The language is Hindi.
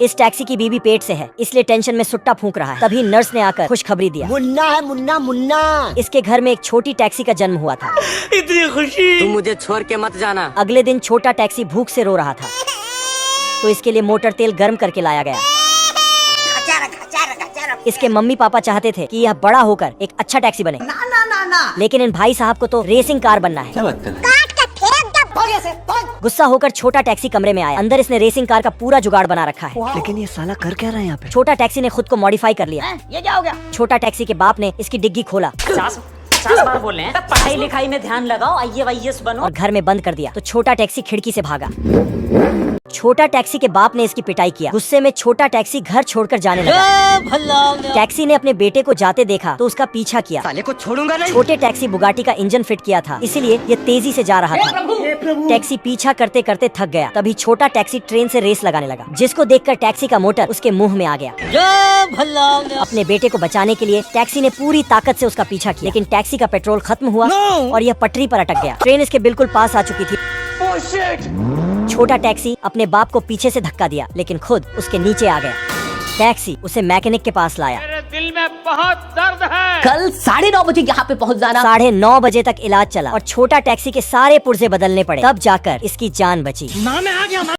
इस टैक्सी की बीवी पेट से है, इसलिए टेंशन में सुट्टा फूंक रहा है। तभी नर्स ने आकर खुशखबरी दिया, मुन्ना है मुन्ना मुन्ना। इसके घर में एक छोटी टैक्सी का जन्म हुआ था। इतनी खुशी। तू मुझे छोड़ के मत जाना। अगले दिन छोटा टैक्सी भूख से रो रहा था, तो इसके लिए मोटर तेल गर्म करके लाया गया। इसके मम्मी पापा चाहते थे कि यह बड़ा होकर एक अच्छा टैक्सी बने, ना ना ना ना। लेकिन इन भाई साहब को तो रेसिंग कार बनना है। क्या बात कर रहे हैं? गुस्सा होकर छोटा टैक्सी कमरे में आया। अंदर इसने रेसिंग कार का पूरा जुगाड़ बना रखा है। लेकिन ये साला कर क्या रहा है यहाँ पे? छोटा टैक्सी ने खुद को मॉडिफाई कर लिया। ये क्या हो गया? छोटा टैक्सी के बाप ने इसकी डिग्गी खोला 50 बार बोल रहे हैं, पढ़ाई लिखाई में ध्यान लगाओ, IAS बनो। और घर में बंद कर दिया। तो छोटा टैक्सी खिड़की से भागा। छोटा टैक्सी के बाप ने इसकी पिटाई किया। गुस्से में छोटा टैक्सी घर छोड़कर जाने लगा। टैक्सी ने अपने बेटे को जाते देखा तो उसका पीछा किया। साले को छोड़ूंगा नहीं। छोटे टैक्सी बुगाटी का इंजन फिट किया था, इसीलिए ये तेजी से जा रहा था। टैक्सी पीछा करते करते थक गया। तभी छोटा टैक्सी ट्रेन से रेस लगाने लगा, जिसको देखकर टैक्सी का मोटर उसके मुंह में आ गया। अपने बेटे को बचाने के लिए टैक्सी ने पूरी ताकत से उसका पीछा किया, लेकिन टैक्सी का पेट्रोल खत्म हुआ और यह पटरी पर अटक गया। ट्रेन इसके बिल्कुल पास आ चुकी थी। छोटा टैक्सी अपने बाप को पीछे से धक्का दिया, लेकिन खुद उसके नीचे आ गया। टैक्सी उसे मैकेनिक के पास लाया। मेरे दिल में बहुत दर्द है। कल 9:30 बजे यहाँ पे पहुँच जाना। 9:30 बजे तक इलाज चला और छोटा टैक्सी के सारे पुर्जे बदलने पड़े, तब जाकर इसकी जान बची।